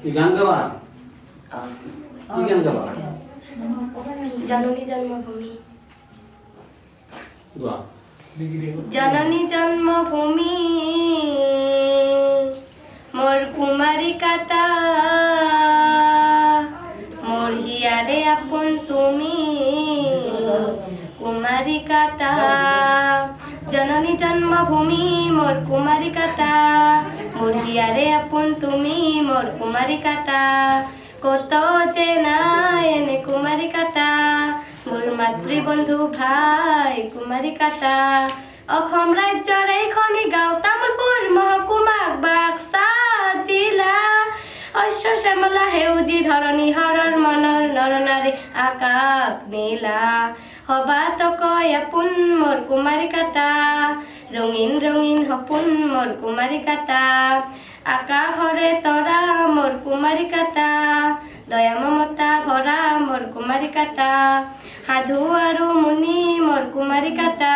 কি গান গাবা? কি গান গাবা? জননী জন্মভূমি। গাও। জননী জন্মভূমি মোর কুমারী কাটা, মোর হিয়ারে আপন তুমি কুমারী কাটা। জননী জন্মভূমি মোর কুমারী কাটা, মোর হিয়ারে আপন তুমি মোর কুমারী কাটা। কত যে নাই এনে কুমারী কাটা, মোর মাতৃবন্ধু ভাই কুমারী কাটা। অসম ৰাজ্যৰ এইখনি গাঁও তামোলপুৰ মহকুমা বাক্সা জিলা। শস্য শ্যামলা সেউজী ধৰণী হৰৰ মনৰ নৰনাৰী আকাশ নীলা। সবাত কয় আপোন মোৰ কুমাৰী কাটা, ৰঙীন ৰঙীন সপোন মোৰ কুমাৰী কাটা। আকাশৰে তৰা মোৰ কুমাৰী কাটা, দয়া মমতা ভৰা মোৰ কুমাৰী কাটা। সাধু আৰু মুনি মোৰ কুমাৰী কাটা,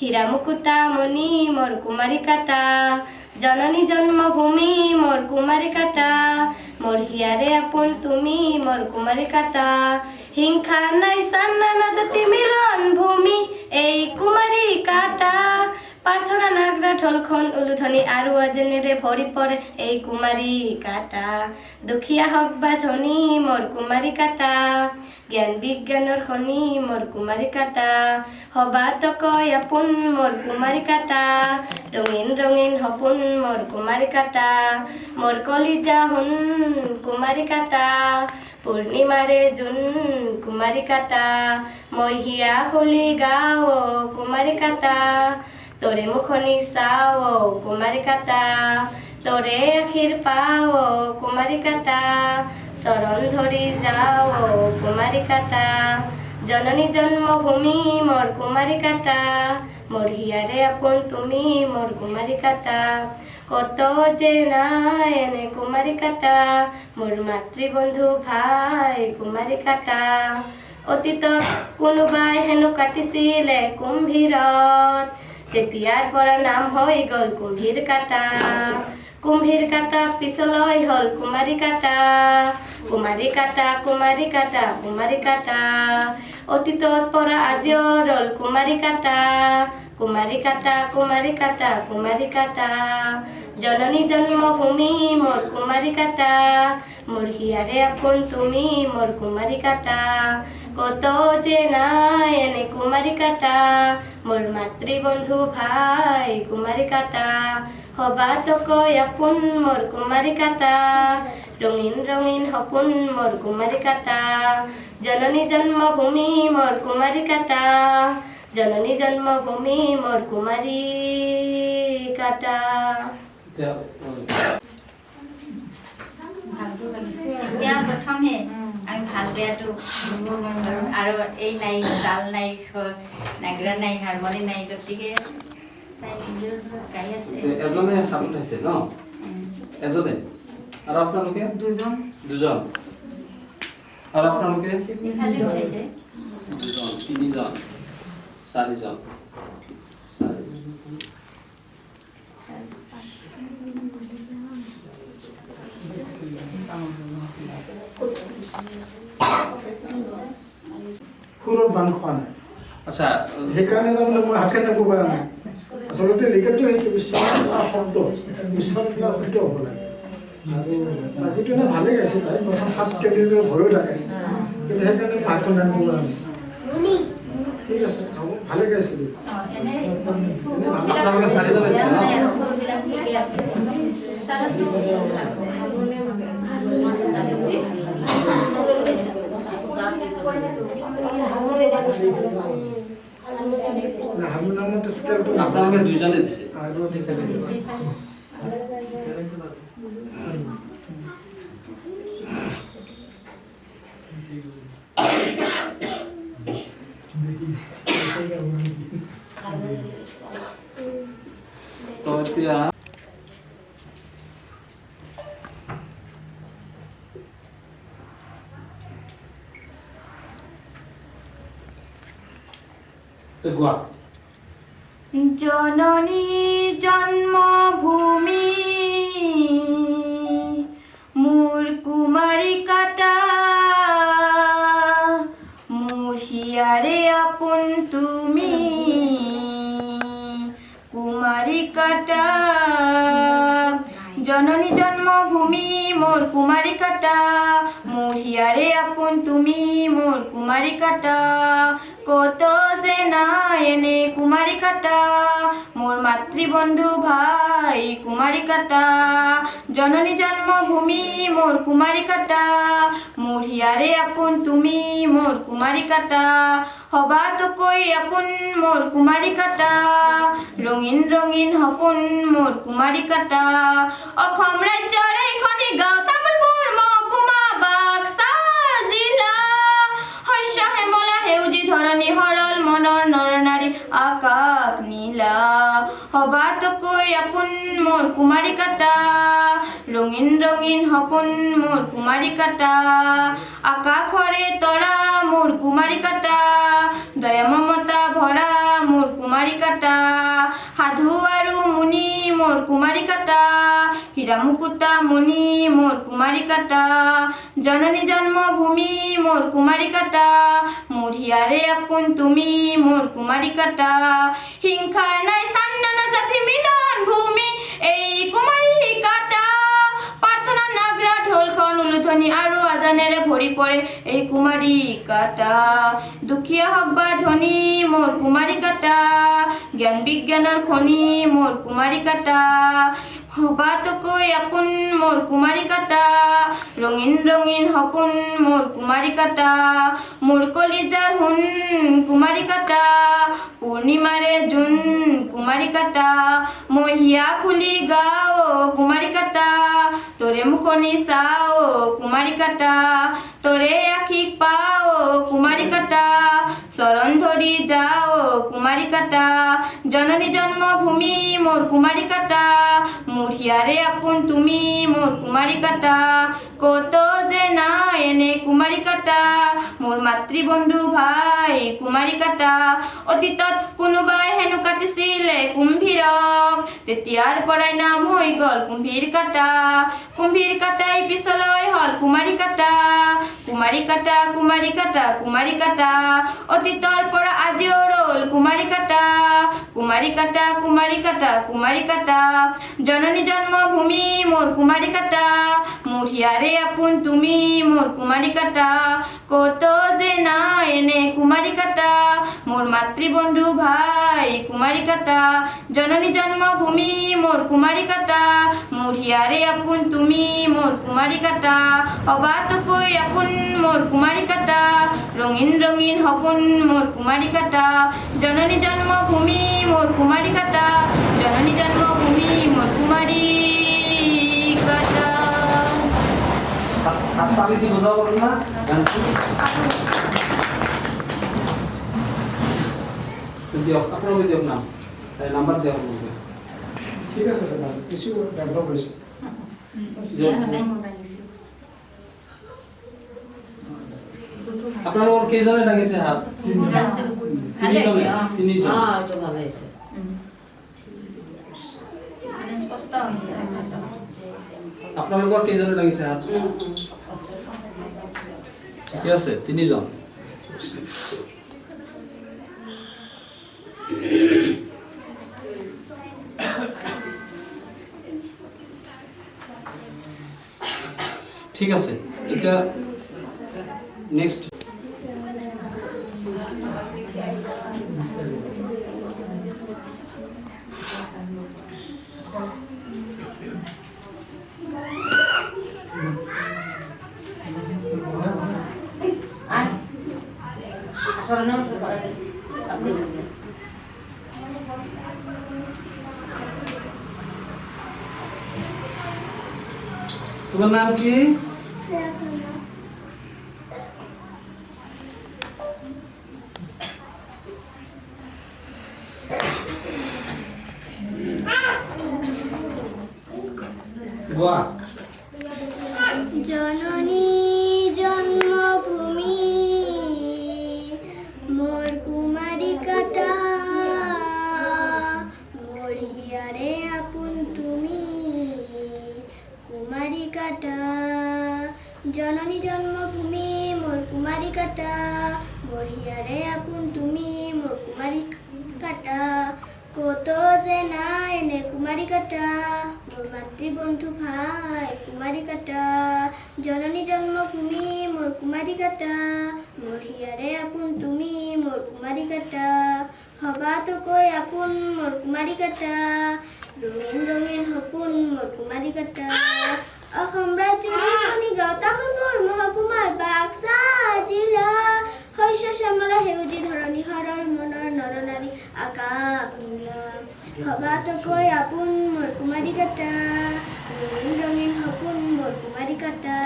হীৰা মুকুতা মণি মোৰ কুমাৰী কাটা। জননী জন্মভূমি মোৰ কুমাৰী কাটা, মোৰ হিয়াৰে আপোন তুমি মোৰ কুমাৰী কাটা। হিংসা নাই চান্না নাজাতি মিলন ভূমি এই কুমাৰী কাটা। প্ৰাৰ্থনা নাগৰা ঢোলখন উলুধনি আৰু আজেনেৰে ভৰি পৰে এই কুমাৰী কাটা। দুখীয়া হওক বা ধনী মোৰ কুমাৰী কাটা, জ্ঞান বিজ্ঞানৰ খনি মোৰ কুমাৰী কাটা। সবাত কয় আপোন মোৰ কুমাৰী কাটা, ৰঙীন ৰঙীন সপোন মোৰ কুমাৰী কাটা। মোৰ কলিজা সোণ কুমাৰী কাটা, পূৰ্ণিমাৰে জোন কুমাৰী কাটা। মই হিয়া খুলি গাওঁ কুমাৰী কাটা, তোৰে মুখনি চাওঁ কুমাৰী কাটা। তোৰে আশীৰ পাওঁ কুমাৰী কাটা, চৰণ ধৰি যাওঁ কুমাৰী কাটা। জননী জন্মভূমি মোৰ কুমাৰী কাটা, মোৰ হিয়াৰে আপোন তুমি মোৰ কুমাৰী কাটা। কত যে নাই এনে কুমাৰী কাটা, মোৰ মাতৃবন্ধু ভাই কুমাৰী কাটা। অতীতত কোনোবাই হেনো কাটিছিলে কুম্ভীৰত, তেতিয়াৰ পৰা নাম হৈ গ'ল কুম্ভীৰ কাটা। কুম্ভীৰ কাটা পিছলৈ হ'ল কুমাৰী কাটা, কুমাৰী কাটা কুমাৰী কাটা কুমাৰী কাটা। অতীতত পৰা আজিও ৰ'ল কুমাৰী কাটা, কুমাৰী কাটা কুমাৰী কাটা কুমাৰী কাটা। জননী জন্মভূমি মোৰ কুমাৰী কাটা, মোৰ হিয়াৰে আপোন তুমি মোৰ কুমাৰী কাটা। কত যে নাই এনে কুমাৰী কাটা, মোৰ মাতৃবন্ধু ভাই কুমাৰী কাটা। সবাত কয় আপোন মোৰ কুমাৰী কাটা, ৰঙীন ৰঙীন সপোন মোৰ কুমাৰী কাটা। জননী জন্মভূমি মোৰ কুমাৰী কাটা, জননী জন্মভূমি মোৰ কুমাৰী কাটা। এতিয়া প্ৰথমে আমি ভাল বেয়াটো আৰু এই নাই তাল নাই নাগৰা নাই হাৰমনি নাই, গতিকে তাই নিজৰ গাই আছে। এজনে হাত উঠাইছে ন? এজনে আৰু আপোনালোকে? দুজন। দুজন আৰু আপোনালোকে? ইফালে উঠাইছে দুজন, তিনিজন, চাৰিজন। সুৰত বান্ধ খোৱা নাই। আচ্ছা, সেইকাৰণে তাৰমানে মই হাতে নেব পৰা নাই। আচলতে লিখাটো সেইটো উচ্চাৰণ শব্দ উচ্চাৰণবিলাক শুদ্ধ হ'ব লাগে। আৰু বাকীটো এনে ভালেই গাইছে তাই, প্ৰথম ফাৰ্ষ্ট কেইদিনলৈ ভয়ো থাকে, কিন্তু সেইকাৰণে মই হাতখন দাঙিব পৰা নাই। ঠিক আছে, হ'ব, ভালে গাইছিলি। আপোনালোকে চাৰিজন আহিছে ন? হাৰমনিয়ামত স্কেলটো আপোনালোকে দুইজনে দিছে? আৰু সেইকাৰণে তো এতিয়া জননী জন্মভূমি কুমারী কাটা জননী জন্মভূমি মোর কুমারী কাটা মোর হিয়ারে আপন তুমি মোর কুমারী কাটা কত যে না এনে কুমারী কাটা মোর মাতৃবন্ধু ভাই কুমারী কাটা জননী জন্মভূমি মোর কুমারী কাটা মোর হিয়ারে আপন তুমি মোর কুমারী কাটা হবা তো কই আপন মোর কুমারী কাটা রঙিন ৰঙিন সপোন মোর কুমারী কাটা অসম ৰাজ্যৰ এইখনি গাঁও তামোলপুৰ মহকুমা বাক্সা জিলা শস্য হেমলা সেউজী ধৰণী সৰল মনৰ নৰ নাৰী আকাশ নীলা হবা তো কই আপোন মোর কুমারী কাটা রঙিন রঙিন সপোন মোর কুমারী কাটা আকাশৰে তৰা মোর কুমারী কাটা দয়া মমতা ভৰা মোর কুমারী কাটা সাধু আৰু মুনি মোর কুমারী কাটা হীরা মুকুতা মণি মোর কুমারী কাটা জননী জন্মভূমি মোর কুমারী কাটা মোর হিয়ারে আপন তুমি মোর কুমারী কাটা হিংসাৰ নাই স্থান নানা জাতি মিলন ভূমি এই কুমারী কাটা প্ৰাৰ্থনা নাগৰা ঢোলখন উলুধনি আৰু আজানেৰে ভৰি পৰে এই কুমারী কাটা দুখীয়া হওক বা ধনী মোর কুমারী কাটা জ্ঞান বিজ্ঞানৰ খনি মোর কুমারী কাটা হবা তো কই আপোন মোর কুমারী কাটা রঙিন রঙিন সপোন মোর কুমারী কাটা মোর কলিজাৰ হুন কুমারী কাটা পূর্ণিমাৰে জোন কুমারী কাটা মই হিয়া খুলি গাও কুমারী কাটা তোরে মুখনি চাও কুমারী কাটা তোরে আখিক পাও কুমারী কাটা চরণ ধরি যাও কুমারী কাটা জননী জন্মভূমি মোর কুমারী কাটা মোর হিয়ারে আপন তুমি মোর কুমারী কাটা কত যে না এনে কুমারী কাটা মোর মাতৃবন্ধু ভাই কুমারী কাটা অতীতত কোনোবাই হেনো কাটিছিলে কুম্ভীৰক তেতিয়াৰ পৰাই নাম হৈ গল কুম্ভীৰ কাটা কুম্ভীৰ কাটাই পিছলৈ হল কুমারী কাটা কুমারী কাটা কুমারী কাটা কুমারী কাটা অতীতৰ পৰা আজিও ৰল কুমারী কাটা কুমারী কাটা কুমারী কাটা কুমারী কাটা জননী জন্মভূমি মোর কুমারী কাটা মোর হিয়ারে আপন তুমি মোর কুমারী কাটা কত যে না এনে কুমারী কাটা মোর মাতৃবন্ধু ভাই কুমারী কাটা জননী জন্মভূমি মোর কুমারী কাটা মোর হিয়ারে আপন তুমি মোর কুমারী কাটা হবা তো কই আপন মোর কুমারী কাটা রঙিন রঙিন সপোন মোর কুমারী কাটা জননী জন্মভূমি মোর কুমারী কাটা জননী জন্মভূমি মোর কুমারী কাটা তালি দি বোঝা বলুন না দিয়ক আপোনালোকে দিয়ক নাম নাম্বাৰ দিয়ক আপোনালোকে ঠিক আছে দাদা কিছু ডেভেলপ হৈছে আপোনালোকৰ কেইজনে লাগিছে হাত তিনিজন স্পষ্ট হৈছে আপোনালোকৰ কেইজনে লাগিছে হাত ঠিকে আছে তিনিজন ঠিক আছে এটা নেক্সট তোমার নাম কি বাহ জননী জন্মভূমি মোর কুমারী কাটা মোর হিয়ারে আপন তুমি কুমারী কাটা জননী জন্মভূমি মোর কুমারী কাটা মোর হিয়ারে আপন তুমি মোর কুমারী কাটা কত যে নাই এনে কুমাৰী কাটা মোৰ মাতৃবন্ধু ভাই কুমাৰী কাটা জননী জন্মভূমি মোৰ কুমাৰী কাটা মোৰ হিয়াৰে আপোন তুমি মোৰ কুমাৰী কাটা সবাতোকৈ আপোন মোৰ কুমাৰী কাটা ৰঙীন ৰঙীন সপোন মোৰ কুমাৰী কাটা অসম ৰাজ্যৰ গাঁও তামোলপুৰ মহকুমাৰ বাক্সা জিলা শস্য শ্যামলা সেউজী ধৰণী সৰল মনৰ নৰনাৰী আকাশ নীলা সবাতোকৈ আপোন মোৰ কুমাৰী কাটা ৰঙীন ৰঙীন সপোন মোৰ কুমাৰী কাটা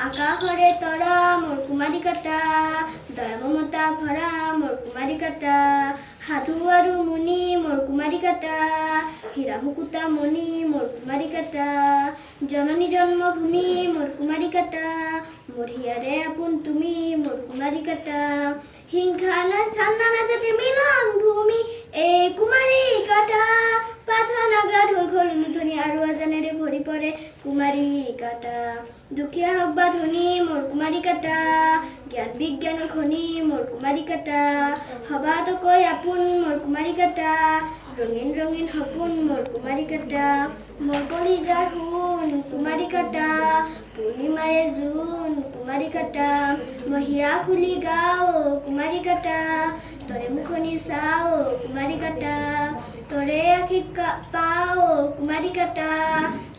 আকাশৰে তৰা মোৰ কুমাৰী কাটা দয়া মমতা ভৰা মোৰ কুমাৰী কাটা সাধু আৰু মুনি মোৰ কুমাৰী কাটা হীৰা মুকুতা মণি মোৰ কুমাৰী কাটা জননী জন্মভূমি মোৰ কুমাৰী কাটা মোৰ হিয়াৰে আপোন তুমি মোৰ কুমাৰী কাটা হিংসা না স্থান নানা জাতিৰ মিলন ভূমি এই কুমাৰী কাটা পাঠা নাগৰা ঢোল খোল লুথনি আৰু আজানেৰে ভৰি পৰে কুমাৰী কাটা দুখীয়া হওক বা ধনী মোৰ কুমাৰী কাটা জ্ঞান বিজ্ঞানৰ খনি মোৰ কুমাৰী কাটা সবাতোকৈ আপোন মোৰ কুমাৰী কাটা ৰঙীন ৰঙীন সপোন মোৰ কুমাৰী কাটা মোৰ কলিজাৰ সোণ কুমাৰী কাটা পূৰ্ণিমাৰে জোন কুমাৰী কাটা মই হিয়া খুলি গাওঁ কুমাৰী কাটা তৰে মুখনি চাওঁ কুমাৰী কাটা তৰে আশী পাওঁ কুমাৰী কাটা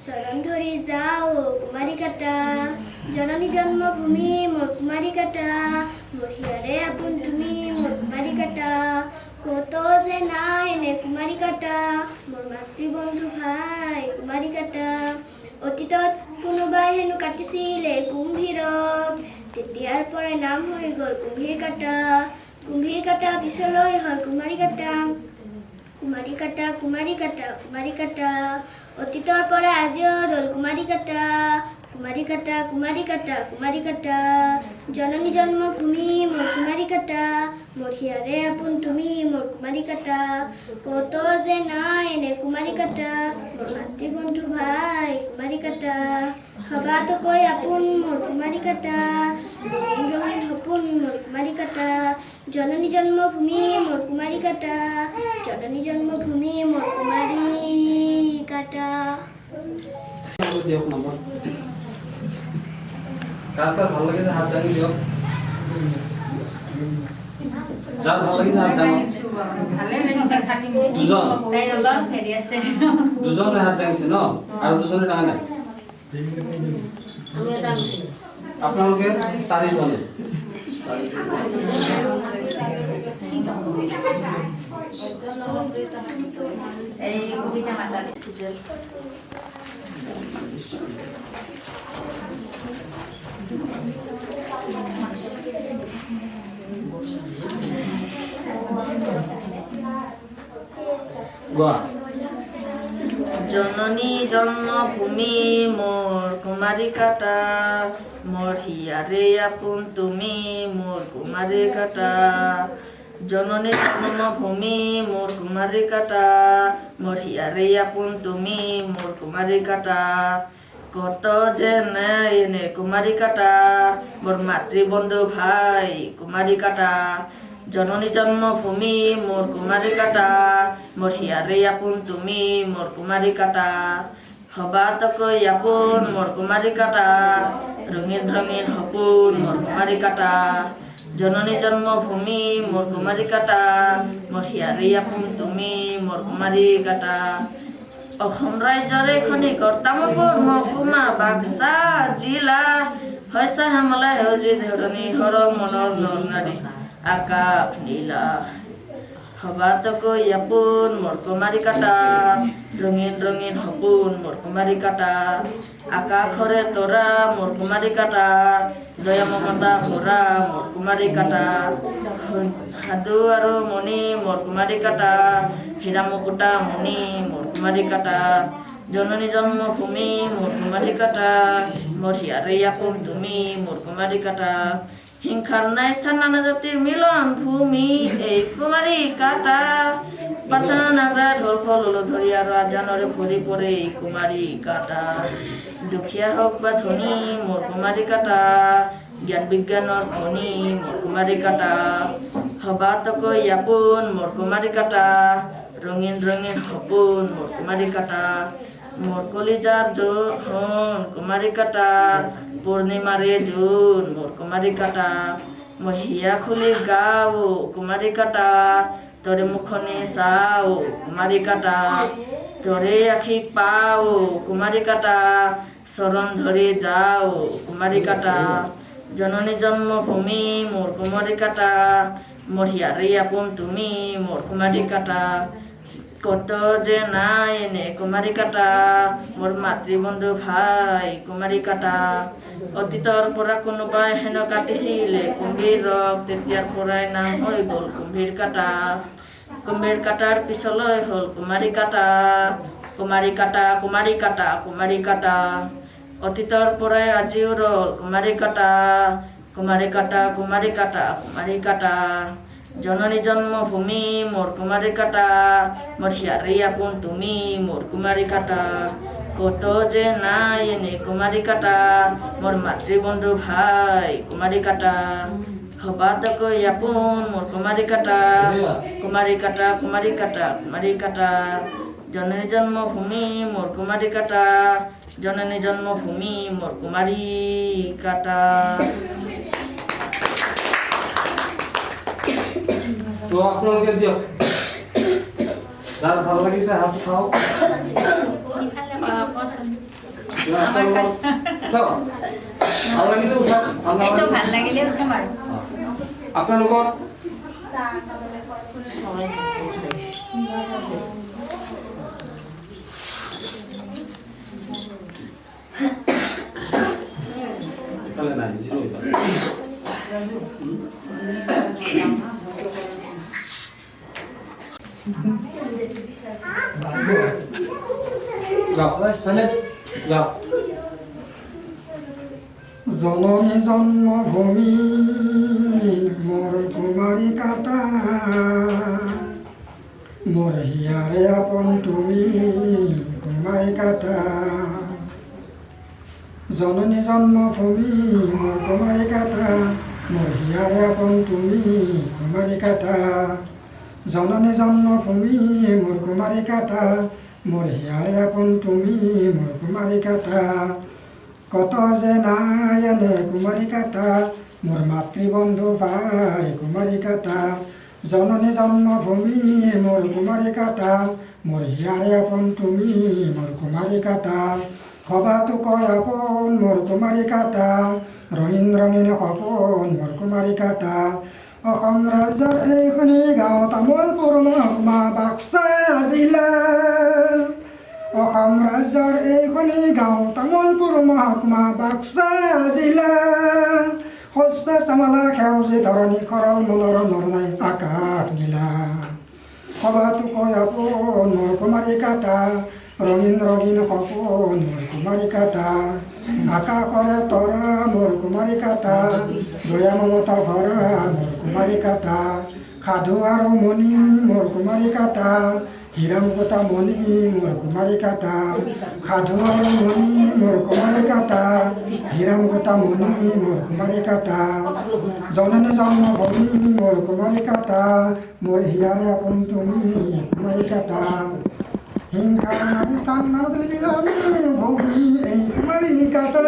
চৰণ ধৰি যাওঁ কুমাৰী কাটা জননী জন্মভূমি মোৰ কুমাৰী কাটা মোৰ হিয়াৰে আপোন তুমি মোৰ কুমাৰী কাটা কত যে নাই এনে কুমাৰী কাটা মোৰ মাতৃবন্ধু ভাই কুমাৰী কাটা অতীতত কোনোবাই হেনো কাটিছিলে কুম্ভীৰক তেতিয়াৰ পৰাই নাম হৈ গ'ল কুম্ভীৰ কাটা পিছলৈ হ'ল কুমাৰী কাটা কুমাৰী কাটা কুমাৰী কাটা কুমাৰী কাটা অতীতৰ পৰা আজিও হ'ল কুমাৰী কাটা কুমাৰী কাটা কুমাৰী কাটা কুমাৰী কাটা জননী জন্মভূমি মোৰ কুমাৰী কাটা মোৰ হিয়াৰে আপোন তুমি মোৰ কুমাৰী কাটা কত যে নাই এনে কুমাৰী কাটা মোৰ মাতৃবন্ধু ভাই কুমাৰী কাটা সবাতোকৈ আপোন মোৰ কুমাৰী কাটা ৰঙীন ৰঙীন সপোন মোৰ কুমাৰী কাটা জননী জন্মভূমি মোৰ কুমাৰী কাটা জননী জন্মভূমি মোৰ কুমাৰী কাটা দিয়ক নম্বৰ কাৰ কাৰ ভাল লাগিছে হাত দাঙি দিয়ক যাৰ ভাল লাগিছে হাত দাঙক দুজনে হাত দাঙিছে ন আৰু দুজনে দাঙা নাই আপোনালোকে চাৰিজনে এই কবিতা মাতা জননী জন্মভূমি মোৰ কুমাৰী কাটা মোৰ হিয়াৰে আপোন তুমি মোৰ কুমাৰী কাটা জননী জন্মভূমি মোৰ কুমাৰী কাটা মোৰ হিয়াৰে আপোন তুমি মোৰ কুমাৰী কাটা কত যে নাই এনে কুমাৰী কাটা মোৰ মাতৃবন্ধু ভাই কুমাৰী কাটা জননী জন্মভূমি মোৰ কুমাৰী কাটা মোৰ হিয়াৰে আপোন তুমি মোৰ কুমাৰী কাটা সবাতোকৈ আপোন মোৰ কুমাৰী কাটা ৰঙীন ৰঙীন সপোন মোৰ কুমাৰী কাটা জননী জন্মভূমি মোৰ কুমাৰী কাটা মোৰ হিয়াৰে আপোন তুমি মোৰ কুমাৰী কাটা অসম ৰাজ্যৰে খনিকৰ তামোলপুৰ মহকুমা বাক্সা জিলা শস্য শ্যামলা সেউজী ধৰণী সৰল মনৰ নৰনাৰী আকাশ নীলা সবাতোকৈ আপোন মোৰ কুমাৰী কাটা ৰঙীন ৰঙীন সপোন মোৰ কুমাৰী কাটা আকাশৰে তৰা মোৰ কুমাৰী কাটা দয়া মমতা ভৰা মোৰ কুমাৰী কাটা সাধু আৰু মণি মোৰ কুমাৰী কাটা হীৰা মুকুতা মণি মোৰ কুমাৰী কাটা জননী জন্মভূমি মোৰ কুমাৰী কাটা মোৰ হিয়াৰে আপোন তুমি মোৰ কুমাৰী কাটা হিংসাৰ নাই স্থান নানা জাতিৰ মিলন ভূমি এই কুমাৰী কাটা প্ৰাৰ্থনা নাগৰা ঢোল খোল ধৰি আৰু আজানৰে ভৰি পৰে এই কুমাৰী কাটা দুখীয়া হওক বা ধনী মোৰ কুমাৰী কাটা জ্ঞান বিজ্ঞানৰ খনি মোৰ কুমাৰী কাটা সবাতোকৈ আপোন মোৰ কুমাৰী কাটা ৰঙীন ৰঙীন সপোন মোৰ কুমাৰী কাটা মোৰ কলিজাৰ জোহন কুমাৰী কাটা পূৰ্ণিমাৰে জোন মোৰ কুমাৰী কাটা মই হিয়া খুলি গাওঁ কুমাৰী কাটা তৰে মুখনি চাওঁ কুমাৰী কাটা তৰে আশীক পাওঁ কুমাৰী কাটা চৰণ ধৰি যাওঁ কুমাৰী কাটা জননী জন্মভূমি মোৰ কুমাৰী কাটা মোৰ হিয়াৰে আপোন তুমি মোৰ কুমাৰী কাটা কত যে নাই এনে কুমাৰী কাটা মোৰ মাতৃবন্ধু ভাই কুমাৰী কাটা অতীতৰ পৰা কোনোবাই হেন কাটিছিলে কুম্ভীৰক তেতিয়াৰ পৰাই নাম হৈ গ'ল কুম্ভীৰ কাটা কুম্ভীৰ কাটাৰ পিছলৈ হ'ল কুমাৰী কাটা কুমাৰী কাটা কুমাৰী কাটা কুমাৰী কাটা অতীতৰ পৰাই আজিও ৰ'ল কুমাৰী কাটা কুমাৰী কাটা কুমাৰী কাটা কুমাৰী কাটা জননী জন্মভূমি মোৰ কুমাৰী কাটা মোৰ হিয়াৰে আপোন তুমি মোৰ কুমাৰী কাটা কত যে নাই এনে কুমাৰী কাটা মোৰ মাতৃবন্ধু ভাই কুমাৰী কাটা সবাতকৈ আপোন মোৰ কুমাৰী কাটা কুমাৰী কাটা কুমাৰী কাটা কুমাৰী কাটা জননী জন্মভূমি মোৰ কুমাৰী কাটা জননী জন্মভূমি মোৰ কুমাৰী কাটা তো আপোনালোকে দিয়ক যাৰ ভাল লাগিছে হাত খাওক ভাল লাগিলে উঠাওক এইটো ভাল লাগিলে উঠাম আৰু আপোনালোকৰ ইফালে নাই জিৰ' ইফালে জননী জন্মভূমি মোৰ কুমাৰী কাটা মোৰ হিয়াৰে আপোন তুমি কুমাৰী কাটা জননী জন্মভূমি মোৰ কুমাৰী কাটা মোৰ হিয়াৰে আপোন তুমি কুমাৰী কাটা জননী জন্মভূমি মোৰ কুমাৰী কাটা মোৰ হিয়াৰে আপোন তুমি মোৰ কুমাৰী কাটা কত যে নাই এনে কুমাৰী কাটা মোৰ মাতৃবন্ধু ভাই কুমাৰী কাটা জননী জন্মভূমি মোৰ কুমাৰী কাটা মোৰ হিয়াৰে আপোন তুমি মোৰ কুমাৰী কাটা সবাতো কয় আপোন মোৰ কুমাৰী কাটা ৰঙীন ৰঙীন সপোন মোৰ কুমাৰী কাটা অসম ৰাজ্যৰ এইখনি গাঁও তামোলপুৰ মহকুমা বাক্সা জিলা অসম ৰাজ্যৰ এইখনি গাঁও তামোলপুৰ মহকুমা বাক্সা জিলা শস্য চামলা সেউজী ধৰণী খৰল মনৰ নৰনাই আকাশ নীলা সবাতো কয় আপোন মোৰ কুমাৰী কাটা ৰঙীন ৰঙীন সপোন মোৰ কুমাৰী কাটা আকাশৰে তৰা মোৰ কুমাৰী কাটা দয়া মমতা ভৰা মোৰ কুমাৰী কাটা সাধু আৰু মণি মোৰ কুমাৰী কাটা হীৰা মুকুতা মণি মোৰ কুমাৰী কাটা সাধু আৰু মণি মোৰ কুমাৰী কাটা হীৰা মুকুতা মণি মোৰ কুমাৰী কাটা জননী জন্মভূমি মোৰ কুমাৰী কাটা মোৰ হিয়াৰে আপোন তুমি কুমাৰী কাটা হিংসাৰ নাই স্থান নাজলি ভোগী এই কুমাৰী কাটা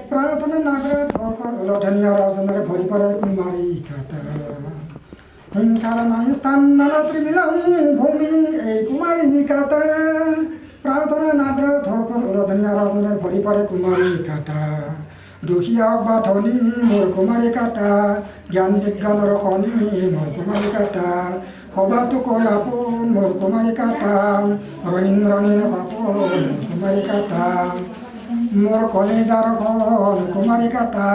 প্ৰাৰ্থনা নাগৰা ধকৰ উলধনীয়া ৰজনেৰে ভৰি পৰে কুমাৰী কাটা হিংসাৰ নাই স্থান নাজলি ভূমি এই কুমাৰী কাটা প্ৰাৰ্থনা নাগৰা ধকৰ উলধনীয়া ৰজনেৰে ভৰি পৰে কুমাৰী কাটা দুখীয়া হওক বা ধনী মোৰ কুমাৰী কাটা জ্ঞান বিজ্ঞানৰ খনি মোৰ কুমাৰী কাটা সবাতো কয় আপোন মোৰ কুমাৰী কাটা ৰঙীন ৰঙীন সপোন কুমাৰী কাটা মোৰ কলিজাৰ ঘন কুমাৰী কাটা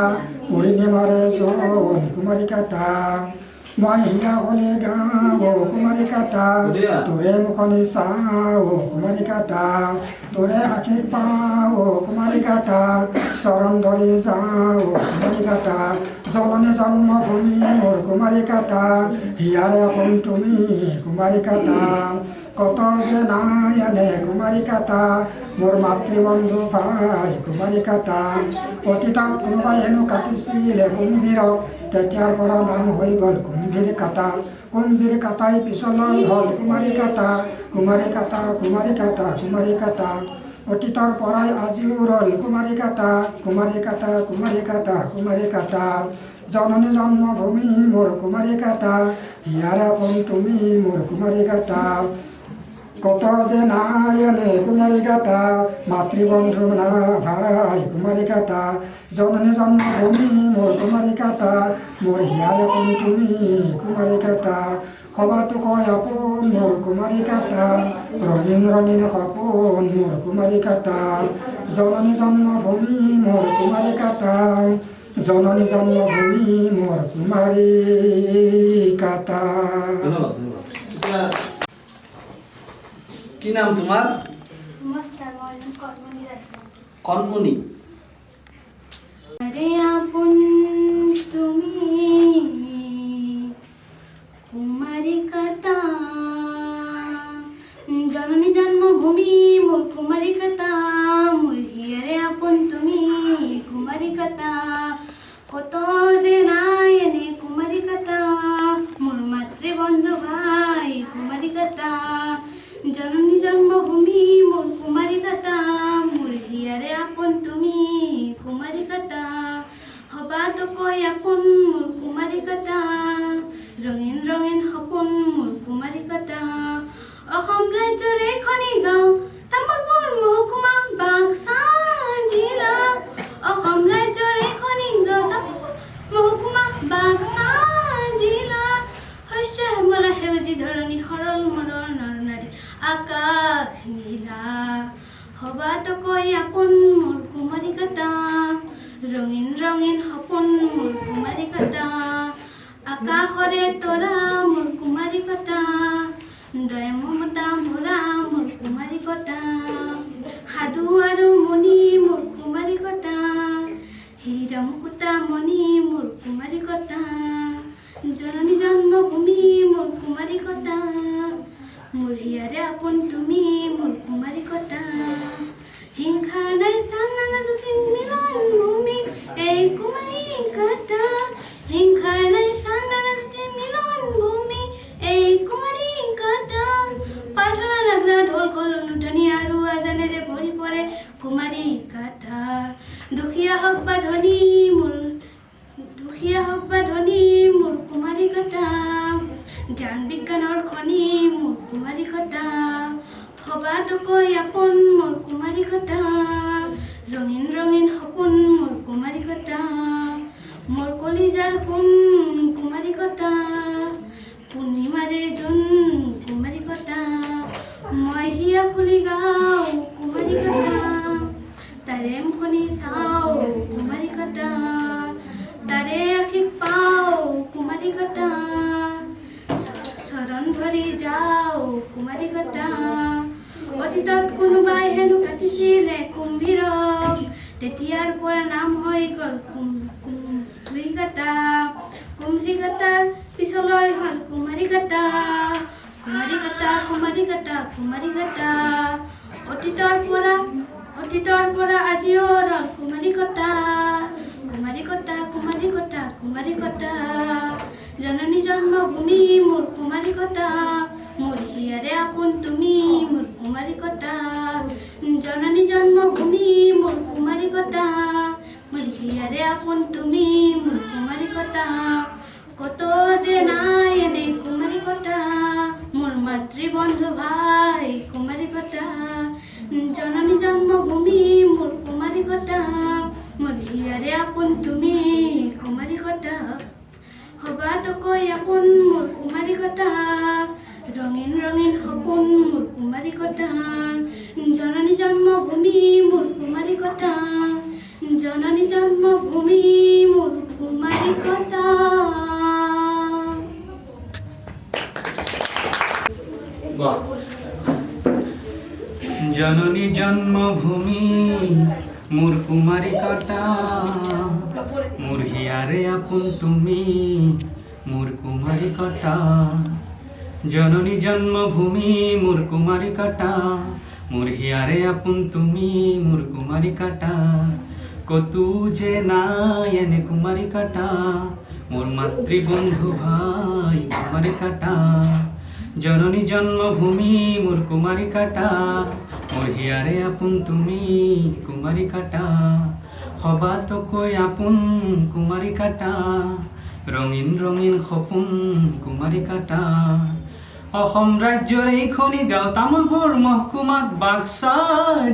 পূৰ্ণিমাৰে জোন কুমাৰী কাটা মই হিয়া খুলি গাওঁ কুমাৰী কাটা তোৰে মুখনি চাওঁ কুমাৰী কাটা তোৰে আশীষ পাওঁ কুমাৰী কাটা চৰণ ধৰি যাওঁ কুমাৰী কাটা জননী জন্মভূমি মোৰ কুমাৰী কাটা হিয়াৰে আপোন তুমি কুমাৰী কাটা কত যে নাই আনে কুমাৰী কাটা মোৰ মাতৃবন্ধু ভাই কুমাৰী কাটা অতীতত কোনোবাই হেনো কাটিছিলে কুম্ভীৰক তেতিয়াৰ পৰা নাম হৈ গ'ল কুম্ভীৰ কাটা কুম্ভীৰ কাটাই পিছলৈ হ'ল কুমাৰী কাটা কুমাৰী কাটা কুমাৰী কাটা কুমাৰী কাটা অতীতৰ পৰাই আজিও ৰ'ল কুমাৰী কাটা কুমাৰী কাটা কুমাৰী কাটা কুমাৰী কাটা জননী জন্মভূমি মোৰ কুমাৰী কাটা হিয়াৰ আপোন তুমি মোৰ কুমাৰী কাটা কত যে নাই আনে কুমাৰী কাটা মাতৃবন্ধু না ভাই কুমাৰী কাটা জননী জন্মভূমি মোৰ কুমাৰী কাটা মোৰ হিয়াৰ আপোন তুমি কুমাৰী কাটা সবাতো কয় আপোন মোৰ কুমাৰী কাটা ৰঙীন ৰঙীন সপোন মোৰ কুমাৰী কাটা জননী জন্মভূমি মোৰ কুমাৰী কাটা জননী জন্মভূমি মোৰ কুমাৰী কাটা। ধন্যবাদ ধন্যবাদ। এতিয়া কি নাম তোমাৰ? নমস্কাৰ, মই কৰ্মণি ৰাজবংশী। কণমণি। আরে আপন তুমি কুমারী কাটা জননী জন্মভূমি মোর কুমারী কাটা মোর হিয়ারে আপন তুমি কুমারী কাটা কত যে নাই এনে কুমারী কাটা মোর মাতৃবন্ধু ভাই কুমারী কাটা জননী জন্মভূমি মোর কুমারী কাটা মোর হিয়ারে আপন তুমি কুমারী কাটা হবা তো কই আপন মোর কুমারী কাটা রঙিন রঙিন সপোন মোর কুমারী কাটা অসম ৰাজ্যৰ এইখনি গাঁও তামোলপুৰ মহকুমা বাক্সা জিলা অসম ৰাজ্যৰ এইখনি গাঁও মহকুমা বাক্সা জিলা শস্য শ্যামলা সেউজী ধৰণী সৰল মনৰ নৰ নাৰী আকাশ নীলা হবা তো কই আপোন মোৰ কুমাৰী কাটা ৰঙীন ৰঙীন সপোন মোৰ কুমাৰী কাটা আকাশৰে তৰা মোৰ কুমাৰী কাটা দয়া মমতা ভৰা মোৰ কুমাৰী কটা সাধু আৰু মণি মোৰ কুমাৰী কটা হীৰা মুকুতা মণি মোৰ কুমাৰী কটা জননী জন্মভূমি মোৰ কুমাৰী কটা মোৰ হিয়াৰে আপোন তুমি মোৰ কুমাৰী কটা হিংসা নাই স্থান নানাজতি মিলন ভূমি এই কুমাৰী কটা হিংসা নাই স্থান নানাজতি মিলন ভূমি এই কুমাৰী কটা প্ৰাৰ্থনা নাগ্ৰা ঢোল খোল অনুধ্বনি আৰু আজানেৰে ভৰি পৰে কুমাৰী কটা দুখীয়া হওক বা ধনী মোৰ দুখীয়া হওক বা ধনী মোৰ কুমাৰী কটা জ্ঞান বিজ্ঞানৰ খনি মোৰ কুমাৰী কটা সবাতো কৈ আপোন মোৰ কুমাৰী কটা ৰঙীন ৰঙীন সপোন মোৰ কুমাৰী কটা মোৰ কলিজাৰ সোণ কুমাৰী কটা পূৰ্ণিমাৰে জোন কুমাৰী কটা মই হিয়া খুলি গাওঁ কুমাৰী কটা তাৰে মুখনি চাওঁ কুমাৰী কটা তাৰে আশীষ পাওঁ কুমাৰী কটা চৰণ ধৰি যাওঁ কুমাৰী কটা অতীতত কোনোবাই হেনো কাটিছিলে কুম্ভীৰক তেতিয়াৰ পৰা নাম হৈ গ'ল কুম্ভী কাটা কুম্ভী কাটাৰ পিছলৈ হ'ল কুমাৰী কাটা কুমাৰী কাটা কুমাৰী কাটা কুমাৰী কাটা অতীতৰ পৰা আজিও ৰ'ল কুমাৰী কটা কুমাৰী কটা কুমাৰী কটা কুমাৰী কটা জননী জন্মভূমি মোৰ কুমাৰী কটা মোৰ হিয়াৰে আপোন তুমি মোৰ কুমাৰী কটা জননী জন্মভূমি মোৰ কুমাৰী কটা মোৰ হিয়াৰে আপোন তুমি মোৰ কুমাৰী কটা কত যে নাই এনে কুমাৰী কটা মোৰ মাতৃবন্ধু ভাই কুমাৰী কটা জননী জন্মভূমি মোৰ কুমাৰী কটা মোৰ হিয়াৰে আপোন তুমি কুমাৰী কটা হবাতো কৈ আপোন মোৰ কুমাৰী কটা ৰঙীন ৰঙীন সপোন মোৰ কুমাৰী কটা জননী জন্মভূমি মোৰ কুমাৰী কটা জননী জন্মভূমি মোৰ কুমাৰী কটা। বাহ। জননী জন্মভূমি মোর কুমারী কটা মোর হিয়ারে আপন তুমি মোর কুমারী কটা জননী জন্মভূমি মোর কুমারী কাটা মোর হিয়ারে আপন তুমি মোর কুমারী কাটা কতু যে নাই এনে কুমারী কাটা মোর মাতৃবন্ধু ভাই কুমারী কাটা জননী জন্মভূমি মোর কুমারী কাটা মোর হিয়ারে আপন তুমি কুমারী কাটা হবা তো কই আপন কুমারী কাটা রঙিন রঙিন সপোন কুমারী কাটা অসম ৰাজ্যৰ এইখনি গাঁও তামোলপুৰ মহকুমাত বাক্সা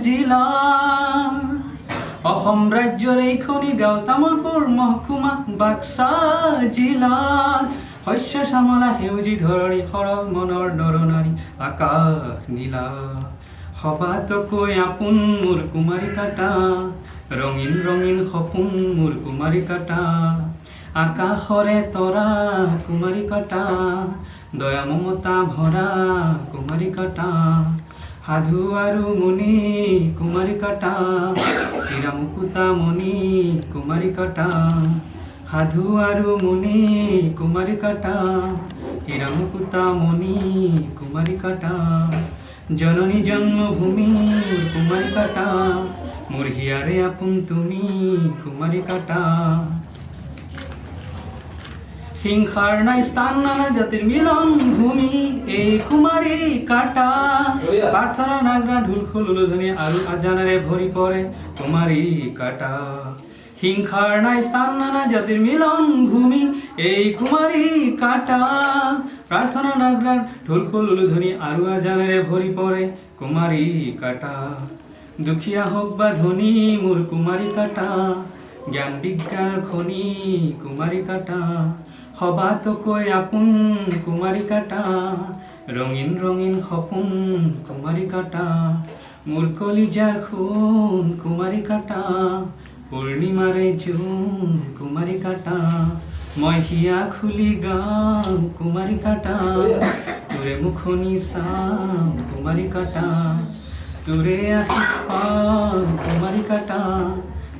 জিলা অসম ৰাজ্যৰ এইখনি গাঁও তামোলপুৰ মহকুমাত বাক্সা জিলাত শস্য শ্যামলা সেউজী ধৰণী সৰল মনৰ নৰনাৰী আকাশ নীলা সবাতো কৈ আপোন মোৰ কুমাৰী কাটা ৰঙিন ৰঙিন সপোন মোৰ কুমাৰী কাটা আকাশৰে তৰা কুমাৰী কাটা দয়া মমতা ভৰা কুমাৰী কাটা সাধু আৰু মুনি কুমাৰী কাটা হীৰা মুকুতা মণি কুমাৰী কাটা সাধু আৰু মুনি কুমাৰী কাটা হীৰা মুকুতা মণি কুমাৰী কাটা জননী জন্মভূমি কুমাৰী কাটা মোৰ হিয়াৰে আপোন তুমি কুমাৰী কাটা হিংসাৰ নাই স্থান নানা জাতিৰ মিলন ভূমি এই কুমাৰী কাটা প্ৰাৰ্থনা নাগৰা ঢোল খোল উলুধ্বনি আৰু আজানেৰে ভৰি পৰে কুমাৰী কাটা হিংসাৰ নাই স্থান নানা জাতিৰ মিলন ভূমি এই কুমাৰী কাটা প্ৰাৰ্থনা নাগৰা ঢোল খোল উলুধ্বনি আৰু আজানেৰে ভৰি পৰে কুমাৰী কাটা দুখীয়া হওক বা ধনী মোৰ কুমাৰী কাটা জ্ঞান বিজ্ঞান খনি কুমাৰী কাটা সবাতো কৈ আপোন কুমাৰী কাটা ৰঙিন ৰঙিন সপোন কুমাৰী কাটা মোৰ কলিজাৰ খুন কুমাৰী কাটা পূৰ্ণিমাৰে জোন কুমাৰী কাটা মই হিয়া খুলি গাওঁ কুমাৰী কাটা তোৰে মুখনি চাম কুমাৰী কাটা তোৰে আশীষ পাম কুমাৰী কাটা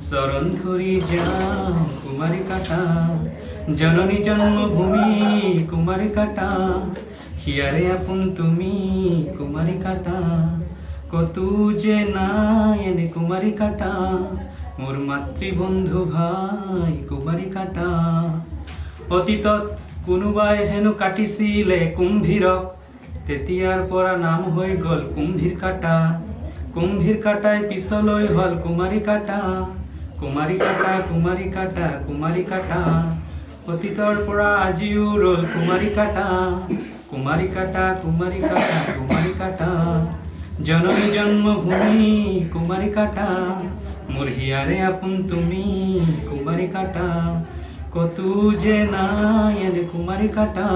চৰণ ধৰি যাওঁ কুমাৰী কাটা জননী জন্মভূমি কুমাৰী কাটা হিয়াৰে আপোন তুমি কুমাৰী কাটা কতো যে নাই এনে কুমাৰী কাটা মোৰ মাতৃবন্ধু ভাই কুমাৰী কাটা অতীতত কোনোবাই হেনো কাটিছিলে কুম্ভীৰক তেতিয়াৰ পৰা নাম হৈ গ'ল কুম্ভীৰ কাটা কুম্ভীৰ কাটাই পিছলৈ হ'ল কুমাৰী কাটা কুমাৰী কাটা কুমাৰী কাটা কুমাৰী কাটা অতীতৰ পৰা আজিও ৰ'ল কুমাৰী কাটা কুমাৰী কাটা কুমাৰী কাটা কুমাৰী কাটা জননী জন্মভূমি কুমাৰী কাটা মোৰ হিয়াৰে আপোন তুমি কুমাৰী কাটা কতো যে নাই এনে কুমাৰী কাটা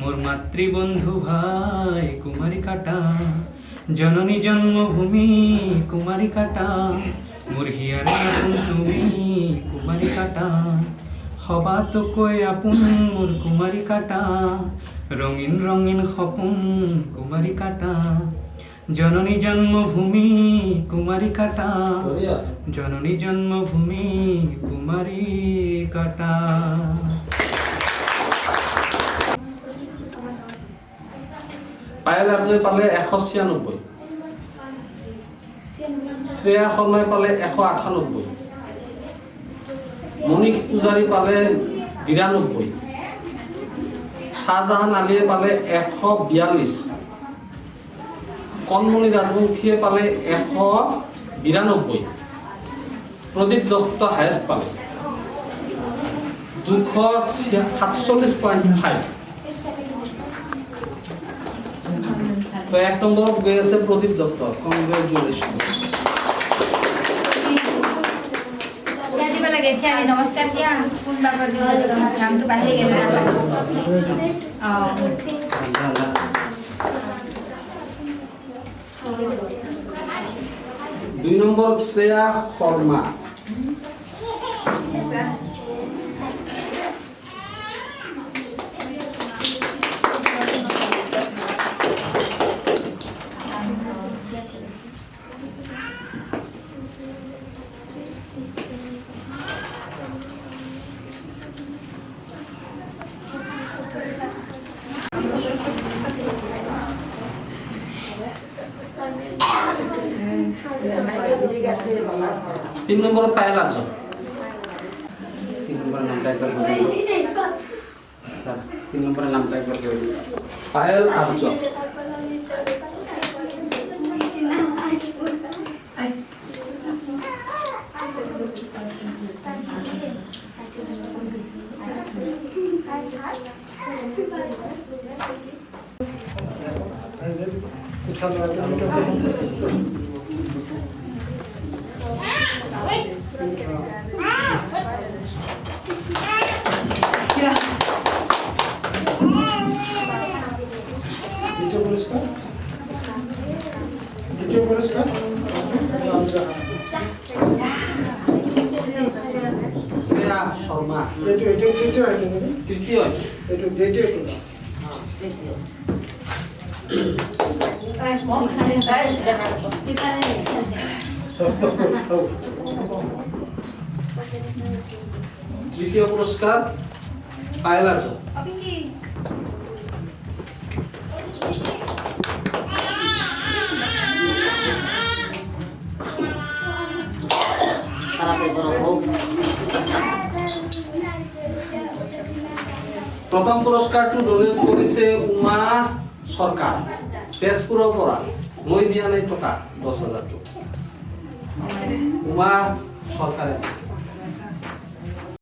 মোৰ মাতৃবন্ধু ভাই কুমাৰী কাটা জননী জন্মভূমি কুমাৰী কাটা মোৰ হিয়াৰে আপোন তুমি কুমাৰী কাটা সবাতো কৈ আপোন মোৰ কুমাৰী কাটা ৰঙিন ৰঙিন সপোন কুমাৰী কাটা জননী জন্মভূমি কুমাৰী কাটা জননী জন্মভূমি কুমাৰী কাটা পায়েল আৰ্যই পালে 196, শ্ৰেয়া শৰ্মাই পালে 198, মণিষ পূজাৰী পালে 92, শাহজাহান আলীয়ে পালে 142, কণমণি ৰাজবংশীয়ে পালে 192, প্ৰদীপ দত্ত হায়েষ্ট পালে 247.5। তো 1 নম্বৰত গৈ আছে প্ৰদীপ দত্ত। কংগ্ৰেচুলেশ্যন। নমস্কাৰ দিয়া কোন বাবৰ নামটো বাঢ়ি গেল দুই নম্বৰত শ্ৰেয়া শৰ্মা। 3 নম্বরে পায়েল আর্য। 3 নম্বরের নামটা একবার বলে দিন। স্যার 3 নম্বরের নামটা একবার বলে দিন। পায়েল আর্য। দ্বিতীয় পুরস্কার শ্রেয়া শর্মা। এটা তৃতীয় আইটেম তৃতীয় এটা দ্বিতীয় টুকরা তৃতীয় পুরস্কার পায়েল আর্য। প্রথম পুরস্কারটো ডনেট কৰিছে উমা সরকার, তেজপুৰৰ পৰা। মই দিয়া নাই টকা 10,000 উমা সরকারে।